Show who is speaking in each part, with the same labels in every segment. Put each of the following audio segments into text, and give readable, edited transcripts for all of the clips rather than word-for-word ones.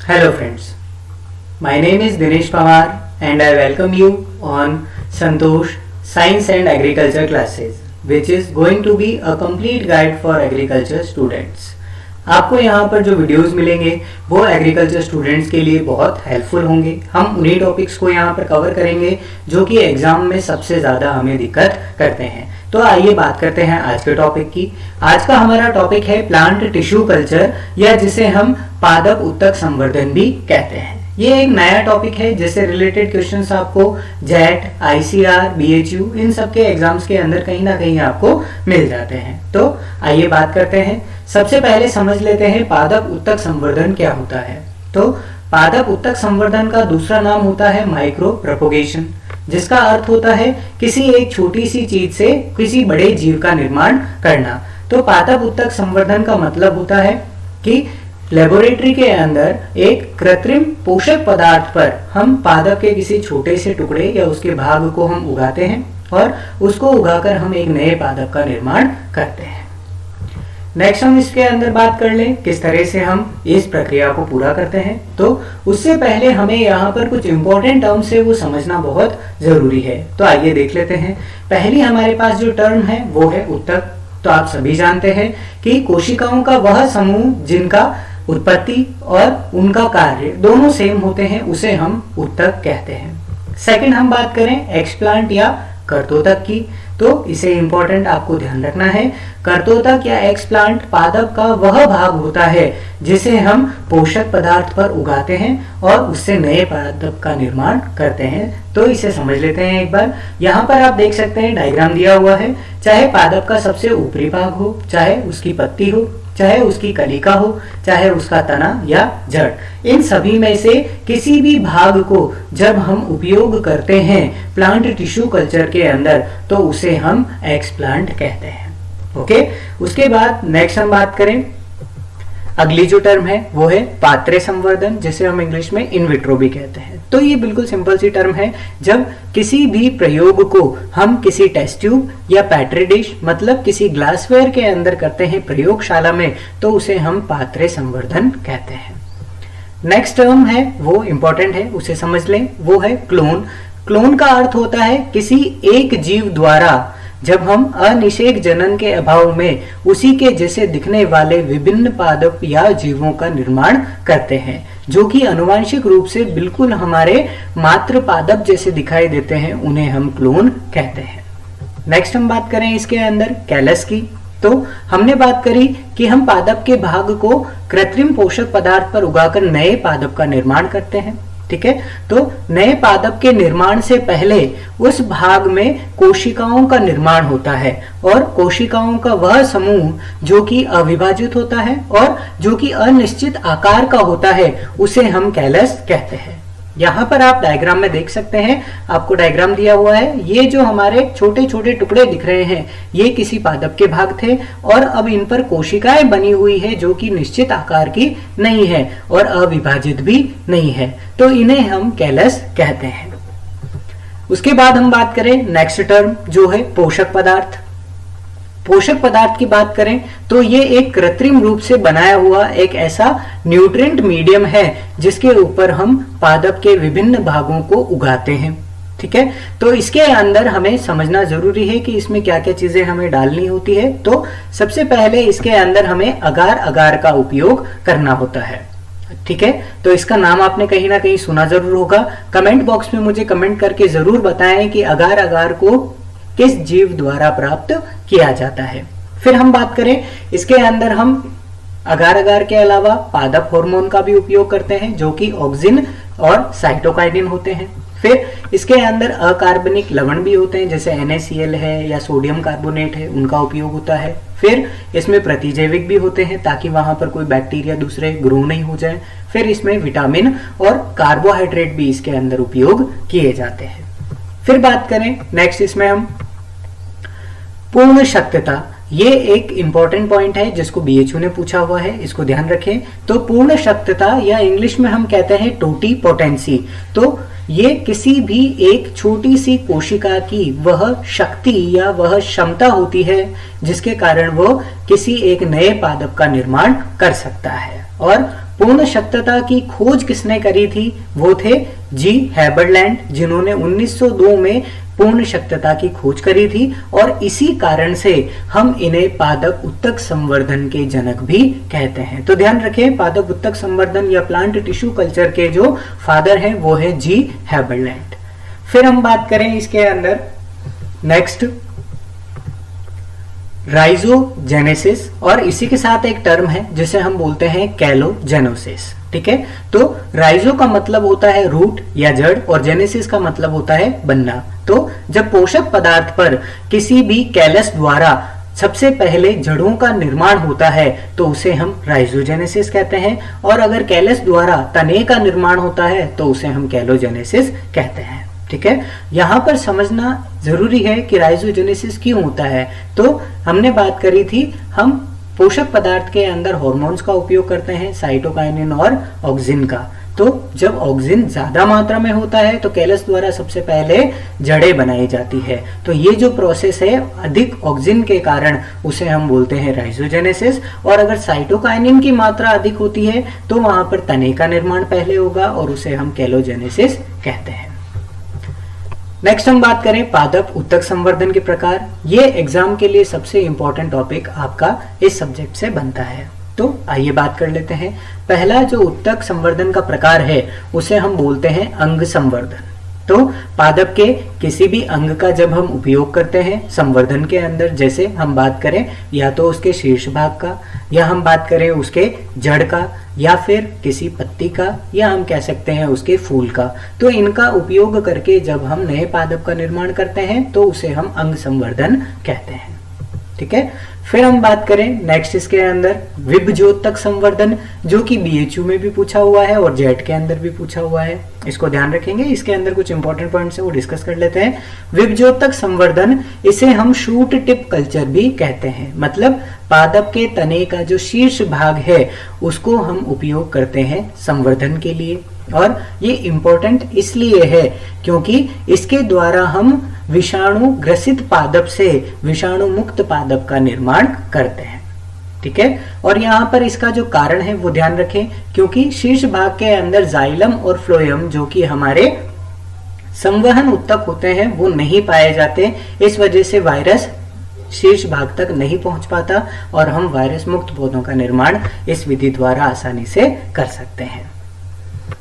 Speaker 1: Hello friends, my name is Dinesh Pawar and I welcome you on Santosh Science and Agriculture classes which is going to be a complete guide for agriculture students. आपको यहाँ पर जो videos मिलेंगे वो agriculture students के लिए बहुत helpful होंगे। हम उन्हीं टॉपिक्स को यहाँ पर कवर करेंगे जो कि एग्जाम में सबसे ज़्यादा हमें दिक्कत करते हैं। तो आइए बात करते हैं आज के टॉपिक की। आज का हमारा टॉपिक है प्लांट टिश्यू कल्चर या जिसे हम पादप उत्तक संवर्धन भी कहते हैं। ये एक नया टॉपिक है जिससे रिलेटेड क्वेश्चंस आपको जेट, आईसीआर, बीएचयू इन सब के एग्जाम्स के अंदर कहीं ना कहीं आपको मिल जाते हैं। तो आइए बात करते हैं। सबसे पहले समझ लेते हैं पादप उत्तक संवर्धन क्या होता है। तो पादप उत्तक संवर्धन का दूसरा नाम होता है माइक्रो प्रोपोगेशन, जिसका अर्थ होता है किसी एक छोटी सी चीज से किसी बड़े जीव का निर्माण करना। तो पादप उत्तक संवर्धन का मतलब होता है कि लेबोरेटरी के अंदर एक कृत्रिम पोषक पदार्थ पर हम पादप के किसी छोटे से टुकड़े या उसके भाग को हम उगाते हैं और उसको उगाकर हम एक नए पादप का निर्माण करते हैं। नेक्स्ट हम इसके अंदर बात कर लें किस तरह से हम इस प्रक्रिया को पूरा करते हैं। तो उससे पहले हमें यहाँ पर कुछ इंपॉर्टेंट टर्म्स है वो समझना बहुत जरूरी है। तो आइए देख लेते हैं। पहली हमारे पास जो टर्म है वो है उत्तक। तो आप सभी जानते हैं कि कोशिकाओं का वह समूह जिनका उत्पत्ति और उनका कार्य दोनों सेम होते हैं उसे हम उत्तक कहते हैं। सेकंड हम बात करें एक्सप्लांट या कर्तोतक की, तो इसे इंपॉर्टेंट आपको ध्यान रखना है। कर्तोतक या एक्सप्लांट पादप का वह भाग होता है जिसे हम पोषक पदार्थ पर उगाते हैं और उससे नए पादप का निर्माण करते हैं। तो इसे समझ लेते हैं एक बार। यहाँ पर आप देख सकते हैं डायग्राम दिया हुआ है। चाहे पादप का सबसे ऊपरी भाग हो, चाहे उसकी पत्ती हो, चाहे उसकी कलिका हो, चाहे उसका तना या जड़, इन सभी में से किसी भी भाग को जब हम उपयोग करते हैं प्लांट टिश्यू कल्चर के अंदर तो उसे हम एक्सप्लांट कहते हैं। ओके, उसके बाद नेक्स्ट हम बात करें, अगली जो टर्म है वो है पात्रे संवर्धन, जिसे हम इंग्लिश में इन विट्रो भी कहते हैं। तो ये बिल्कुल सिंपल सी टर्म है। जब किसी भी प्रयोग को हम किसी टेस्ट ट्यूब या पैट्री डिश मतलब किसी ग्लासवेयर के अंदर करते हैं प्रयोगशाला में तो उसे हम पात्रे संवर्धन कहते हैं। नेक्स्ट टर्म है वो इंपॉर्टेंट है, उसे समझ लें, वो है क्लोन। क्लोन का अर्थ होता है किसी एक जीव द्वारा जब हम अनिषेक जनन के अभाव में उसी के जैसे दिखने वाले विभिन्न पादप या जीवों का निर्माण करते हैं जो कि आनुवंशिक रूप से बिल्कुल हमारे मातृ पादप जैसे दिखाई देते हैं, उन्हें हम क्लोन कहते हैं। नेक्स्ट हम बात करें इसके अंदर कैलस की। तो हमने बात करी कि हम पादप के भाग को कृत्रिम पोषक पदार्थ पर उगाकर नए पादप का निर्माण करते हैं। ठीक है, तो नए पादप के निर्माण से पहले उस भाग में कोशिकाओं का निर्माण होता है और कोशिकाओं का वह समूह जो कि अविभाजित होता है और जो कि अनिश्चित आकार का होता है उसे हम कैलस कहते हैं। यहाँ पर आप डायग्राम में देख सकते हैं, आपको डायग्राम दिया हुआ है। ये जो हमारे छोटे छोटे टुकड़े दिख रहे हैं ये किसी पादप के भाग थे और अब इन पर कोशिकाएं बनी हुई है जो कि निश्चित आकार की नहीं है और अविभाजित भी नहीं है, तो इन्हें हम कैलस कहते हैं। उसके बाद हम बात करें नेक्स्ट टर्म जो है पोषक पदार्थ। पोषक पदार्थ की बात करें तो ये एक कृत्रिम रूप से बनाया हुआ एक ऐसा न्यूट्रिएंट मीडियम है जिसके ऊपर हम पादप के विभिन्न भागों को उगाते हैं। ठीक है, तो इसके अंदर हमें समझना जरूरी है कि इसमें क्या क्या चीजें हमें डालनी होती है। तो सबसे पहले इसके अंदर हमें अगार अगार का उपयोग करना होता है। ठीक है, तो इसका नाम आपने कहीं ना कहीं सुना जरूर होगा। कमेंट बॉक्स में मुझे कमेंट करके जरूर बताएं कि अगार अगार को किस जीव द्वारा प्राप्त किया जाता है। फिर हम बात करें इसके अंदर हम अगार अगार के अलावा पादप हार्मोन का भी उपयोग करते हैं जो कि ऑक्सिन और साइटोकाइनिन होते हैं। फिर इसके अंदर अकार्बनिक लवण भी होते हैं जैसे NaCl है या सोडियम कार्बोनेट है, उनका उपयोग होता है। फिर इसमें प्रतिजैविक भी होते हैं ताकि वहां पर कोई बैक्टीरिया दूसरे ग्रो नहीं हो जाए। फिर इसमें विटामिन और कार्बोहाइड्रेट भी इसके अंदर उपयोग किए जाते हैं। फिर बात करें नेक्स्ट, इसमें हम पूर्ण शक्तता, ये एक इंपॉर्टेंट पॉइंट है जिसको बीएचयू ने पूछा हुआ है, इसको ध्यान रखें। तो पूर्ण शक्तता या इंग्लिश में हम कहते हैं टोटी पोटेंसी। तो ये किसी भी एक छोटी सी कोशिका की वह शक्ति या वह क्षमता होती है जिसके कारण वो किसी एक नए पादप का निर्माण कर सकता है। और पूर्ण शक्तता की खोज किसने करी थी? वो थे जी हैबरलैंड, जिन्होंने 1902 में पूर्ण शक्तता की खोज करी थी और इसी कारण से हम इन्हें पादप उत्तक संवर्धन के जनक भी कहते हैं। तो ध्यान रखें, पादप उत्तक संवर्धन या प्लांट टिश्यू कल्चर के जो फादर हैं वो है जी हैबरलैंड। फिर हम बात करें इसके अंदर नेक्स्ट राइजोजेनेसिस, और इसी के साथ एक टर्म है जिसे हम बोलते हैं कैलोजेनोसिस। ठीक है, तो राइजो का मतलब होता है रूट या जड़ और जेनेसिस का मतलब होता है बनना। तो जब पोषक पदार्थ पर किसी भी कैलस द्वारा सबसे पहले जड़ों का निर्माण होता है तो उसे हम राइजोजेनेसिस कहते हैं, और अगर कैलस द्वारा तने का निर्माण होता है तो उसे हम कैलोजेनेसिस कहते हैं। ठीक है, यहां पर समझना जरूरी है कि राइजोजेनेसिस क्यों होता है। तो हमने बात करी थी, हम पोषक पदार्थ के अंदर हार्मोन्स का उपयोग करते हैं, साइटोकाइनिन और ऑक्सिन का। तो जब ऑक्सिन ज्यादा मात्रा में होता है तो कैलस द्वारा सबसे पहले जड़ें बनाई जाती है। तो ये जो प्रोसेस है अधिक ऑक्सिन के कारण उसे हम बोलते हैं राइजोजेनेसिस, और अगर साइटोकाइनिन की मात्रा अधिक होती है तो वहां पर तने का निर्माण पहले होगा और उसे हम कैलोजेनेसिस कहते हैं। नेक्स्ट हम बात करें पादप उत्तक संवर्धन के प्रकार। ये एग्जाम के लिए सबसे इंपॉर्टेंट टॉपिक आपका इस सब्जेक्ट से बनता है। तो आइए बात कर लेते हैं। पहला जो उत्तक संवर्धन का प्रकार है उसे हम बोलते हैं अंग संवर्धन। तो पादप के किसी भी अंग का जब हम उपयोग करते हैं संवर्धन के अंदर, जैसे हम बात करें या तो उसके शीर्ष भाग का, या हम बात करें उसके जड़ का, या फिर किसी पत्ती का, या हम कह सकते हैं उसके फूल का, तो इनका उपयोग करके जब हम नए पादप का निर्माण करते हैं तो उसे हम अंग संवर्धन कहते हैं। ठीक है, फिर हम बात करें नेक्स्ट इसके अंदर विभजोतक संवर्धन, जो कि बीएचयू में भी पूछा हुआ है और जेट के अंदर भी पूछा हुआ है। इसको ध्यान रखेंगे, इसके अंदर कुछ इंपॉर्टेंट पॉइंट्स है वो डिस्कस कर लेते हैं। विभजोतक संवर्धन, इसे हम शूट टिप कल्चर भी कहते हैं, मतलब पादप के तने का जो शीर्ष भाग है उसको हम उपयोग करते हैं संवर्धन के लिए। और ये इंपॉर्टेंट इसलिए है क्योंकि इसके द्वारा हम विषाणु ग्रसित पादप से विषाणु मुक्त पादप का निर्माण करते हैं। ठीक है, और यहाँ पर इसका जो कारण है वो ध्यान रखें, क्योंकि शीर्ष भाग के अंदर जाइलम और फ्लोएम जो कि हमारे संवहन उत्तक होते हैं वो नहीं पाए जाते, इस वजह से वायरस शीर्ष भाग तक नहीं पहुंच पाता और हम वायरस मुक्त पौधों का निर्माण इस विधि द्वारा आसानी से कर सकते हैं।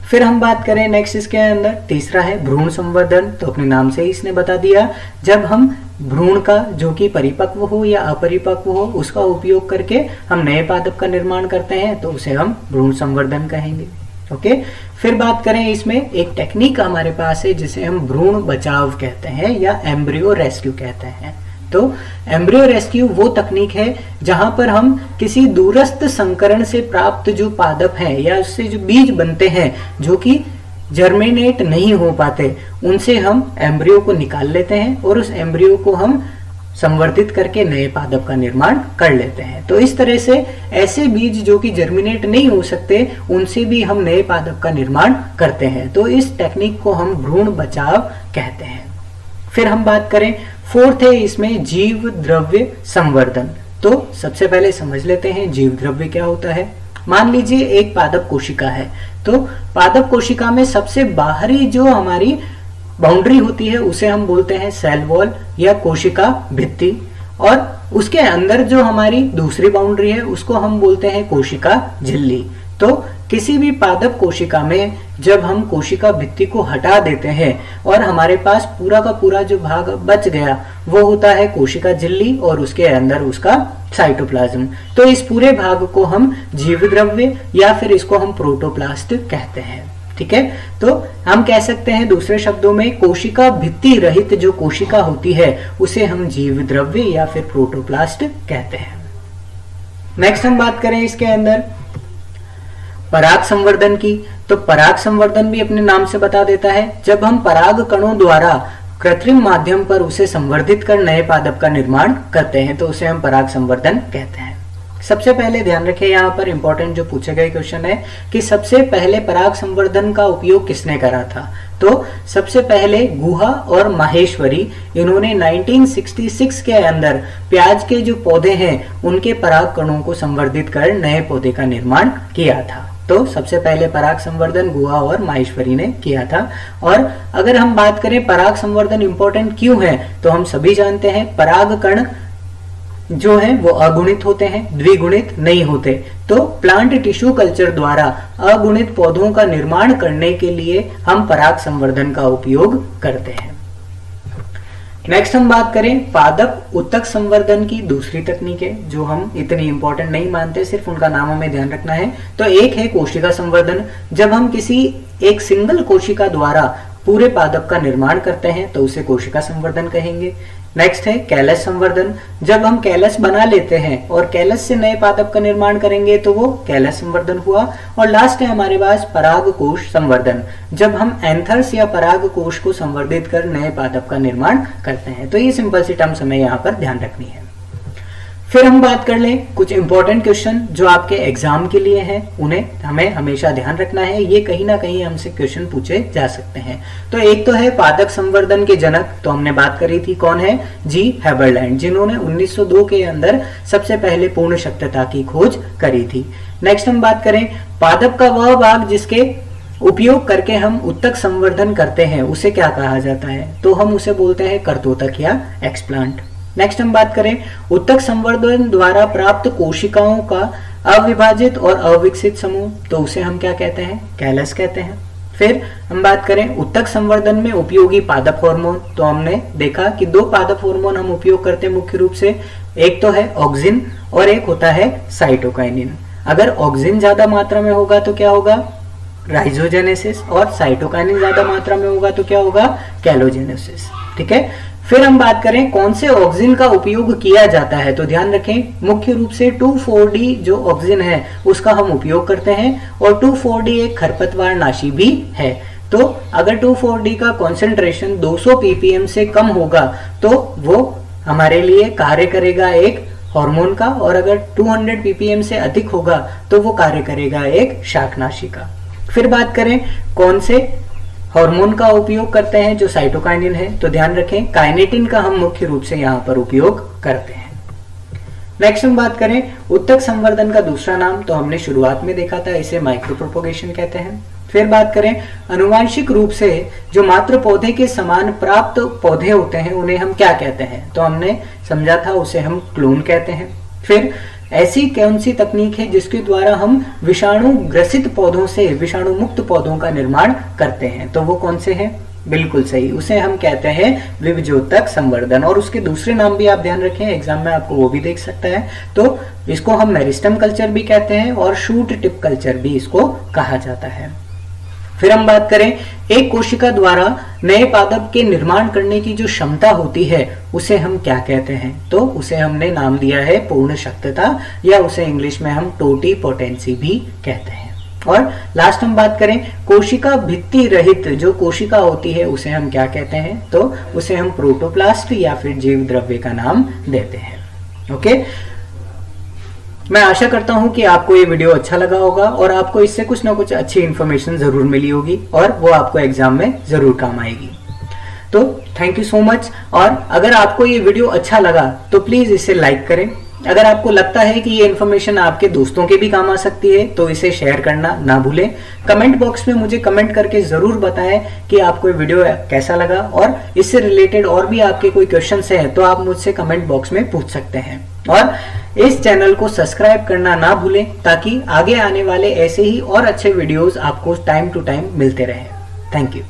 Speaker 1: फिर हम बात करें नेक्स्ट इसके अंदर तीसरा है भ्रूण संवर्धन। तो अपने नाम से ही इसने बता दिया, जब हम भ्रूण का जो कि परिपक्व हो या अपरिपक्व हो उसका उपयोग करके हम नए पादप का निर्माण करते हैं तो उसे हम भ्रूण संवर्धन कहेंगे। ओके, फिर बात करें इसमें एक टेक्निक हमारे पास है जिसे हम भ्रूण बचाव कहते हैं या एम्ब्रियो रेस्क्यू कहते हैं। तो एम्ब्रियो रेस्क्यू वो तकनीक है जहां पर हम किसी दूरस्थ संकरण से प्राप्त जो पादप हैं या उससे जो बीज बनते हैं जो कि जर्मिनेट नहीं हो पाते, उनसे हम एम्ब्रियो को निकाल लेते हैं और उस एम्ब्रियो को हम संवर्धित करके नए पादप का निर्माण कर लेते हैं। तो इस तरह से ऐसे बीज जो कि जर्मिनेट नहीं हो सकते उनसे भी हम नए पादप का निर्माण करते हैं। तो इस टेक्निक को हम भ्रूण बचाव कहते हैं। फिर हम बात करें फोर्थ है इसमें जीव द्रव्य संवर्धन। तो सबसे पहले समझ लेते हैं जीव द्रव्य क्या होता है। मान लीजिए एक पादप कोशिका है, तो पादप कोशिका में सबसे बाहरी जो हमारी बाउंड्री होती है उसे हम बोलते हैं सेल वॉल या कोशिका भित्ति, और उसके अंदर जो हमारी दूसरी बाउंड्री है उसको हम बोलते हैं कोशिका झिल्ली। तो किसी भी पादप कोशिका में जब हम कोशिका भित्ति को हटा देते हैं और हमारे पास पूरा का पूरा जो भाग बच गया वो होता है कोशिका झिल्ली और उसके अंदर उसका साइटोप्लाज्म। तो इस पूरे भाग को हम जीव द्रव्य या फिर इसको हम प्रोटोप्लास्ट कहते हैं। ठीक है, तो हम कह सकते हैं दूसरे शब्दों में कोशिका भित्ति रहित जो कोशिका होती है उसे हम जीव द्रव्य या फिर प्रोटोप्लास्ट कहते हैं। नेक्स्ट हम बात करें इसके अंदर पराग संवर्धन की। तो पराग संवर्धन भी अपने नाम से बता देता है, जब हम पराग कणों द्वारा कृत्रिम माध्यम पर उसे संवर्धित कर नए पादप का निर्माण करते हैं तो उसे हम पराग संवर्धन कहते हैं। सबसे पहले ध्यान रखें, यहाँ पर इंपॉर्टेंट जो पूछे गए क्वेश्चन है कि सबसे पहले पराग संवर्धन का उपयोग किसने करा था। तो सबसे पहले गुहा और माहेश्वरी, इन्होंने 1966 के अंदर प्याज के जो पौधे हैं उनके पराग कणों को संवर्धित कर नए पौधे का निर्माण किया था। तो सबसे पहले पराग संवर्धन गुहा और माहेश्वरी ने किया था। और अगर हम बात करें पराग संवर्धन इंपॉर्टेंट क्यों है, तो हम सभी जानते हैं पराग कण जो है वो अगुणित होते हैं, द्विगुणित नहीं होते। तो प्लांट टिश्यू कल्चर द्वारा अगुणित पौधों का निर्माण करने के लिए हम पराग संवर्धन का उपयोग करते हैं। नेक्स्ट हम बात करें पादप उत्तक संवर्धन की दूसरी तकनीक है जो हम इतनी इंपॉर्टेंट नहीं मानते, सिर्फ उनका नाम हमें ध्यान रखना है। तो एक है कोशिका संवर्धन, जब हम किसी एक सिंगल कोशिका द्वारा पूरे पादप का निर्माण करते हैं तो उसे कोशिका संवर्धन कहेंगे। नेक्स्ट है कैलस संवर्धन, जब हम कैलस बना लेते हैं और कैलस से नए पादप का निर्माण करेंगे तो वो कैलस संवर्धन हुआ। और लास्ट है हमारे पास पराग कोश संवर्धन, जब हम एंथर्स या पराग कोश को संवर्धित कर नए पादप का निर्माण करते हैं। तो ये सिंपल सी टर्म्स हमें यहाँ पर ध्यान रखनी है। फिर हम बात कर लें कुछ इंपॉर्टेंट क्वेश्चन जो आपके एग्जाम के लिए हैं, उन्हें हमें हमेशा ध्यान रखना है, ये कहीं ना कहीं हमसे क्वेश्चन पूछे जा सकते हैं। तो एक तो है पादप संवर्धन के जनक, तो हमने बात करी थी कौन है, जी हेबरलैंड, जिन्होंने 1902 के अंदर सबसे पहले पूर्ण शक्तता की खोज करी थी। नेक्स्ट हम बात करें पादप का वह भाग जिसके उपयोग करके हम उत्तक संवर्धन करते हैं उसे क्या कहा जाता है, तो हम उसे बोलते हैं कर्तोतक या एक्सप्लांट। नेक्स्ट हम बात करें उत्तक संवर्धन द्वारा प्राप्त कोशिकाओं का अविभाजित और अविकसित समूह, तो उसे हम क्या कहते हैं, कैलस कहते हैं। फिर हम बात करें उत्तक संवर्धन में उपयोगी पादप हार्मोन, तो हमने देखा कि दो पादप हार्मोन हम उपयोग करते हैं मुख्य रूप से, एक तो है ऑक्सिन और एक होता है साइटोकाइनिन। अगर ऑक्सिन ज्यादा मात्रा में होगा तो क्या होगा, राइजोजेनेसिस, और साइटोकाइनिन ज्यादा मात्रा में होगा तो क्या होगा, कैलोजेनेसिस। ठीक है। फिर हम बात करें कौन से ऑक्सिन का उपयोग किया जाता है, तो ध्यान रखें मुख्य रूप से 2,4-D जो ऑक्सिन है उसका हम उपयोग करते हैं, और 2,4-D एक खरपतवार नाशी भी है। तो अगर 2,4-D का कॉन्सेंट्रेशन 200 ppm से कम होगा तो वो हमारे लिए कार्य करेगा एक हार्मोन का, और अगर 200 ppm से अधिक होगा तो वो कार्य करेगा एक शाकनाशी का। फिर बात करें कौन से हार्मोन का उपयोग करते हैं, जो साइटोकाइनिन है, तो ध्यान रखें काइनेटिन का हम मुख्य रूप से यहाँ पर उपयोग करते हैं। नेक्स्ट हम बात करें उत्तक संवर्धन का दूसरा नाम, तो हमने शुरुआत में देखा था, इसे माइक्रो प्रोपोगेशन कहते हैं। फिर बात करें अनुवांशिक रूप से जो मात्र पौधे के समान प्राप्त पौधे होते हैं उन्हें हम क्या कहते हैं, तो हमने समझा था उसे हम क्लोन कहते हैं। फिर ऐसी कौन सी तकनीक है जिसके द्वारा हम विषाणु ग्रसित पौधों से विषाणु मुक्त पौधों का निर्माण करते हैं, तो वो कौन से हैं, बिल्कुल सही, उसे हम कहते हैं विभजोतक संवर्धन। और उसके दूसरे नाम भी आप ध्यान रखें, एग्जाम में आपको वो भी देख सकता है। तो इसको हम मेरिस्टम कल्चर भी कहते हैं और शूट टिप कल्चर भी इसको कहा जाता है। फिर हम बात करें एक कोशिका द्वारा नए पादप के निर्माण करने की जो क्षमता होती है उसे हम क्या कहते हैं, तो उसे हमने नाम दिया है पूर्ण शक्तता, या उसे इंग्लिश में हम टोटी पोटेंसी भी कहते हैं। और लास्ट हम बात करें कोशिका भित्ति रहित जो कोशिका होती है उसे हम क्या कहते हैं, तो उसे हम प्रोटोप्लास्ट या फिर जीव द्रव्य का नाम देते हैं। ओके, मैं आशा करता हूं कि आपको ये वीडियो अच्छा लगा होगा और आपको इससे कुछ ना कुछ अच्छी इन्फॉर्मेशन जरूर मिली होगी और वो आपको एग्जाम में जरूर काम आएगी। तो थैंक यू सो मच। और अगर आपको ये वीडियो अच्छा लगा तो प्लीज इसे लाइक करें। अगर आपको लगता है कि ये इन्फॉर्मेशन आपके दोस्तों के भी काम आ सकती है तो इसे शेयर करना ना भूलें। कमेंट बॉक्स में मुझे कमेंट करके जरूर बताएं कि आपको ये वीडियो कैसा लगा, और इससे रिलेटेड और भी आपके कोई क्वेश्चंस हैं तो आप मुझसे कमेंट बॉक्स में पूछ सकते हैं। और इस चैनल को सब्सक्राइब करना ना भूलें ताकि आगे आने वाले ऐसे ही और अच्छे वीडियोस आपको टाइम टू टाइम मिलते रहें। Thank you.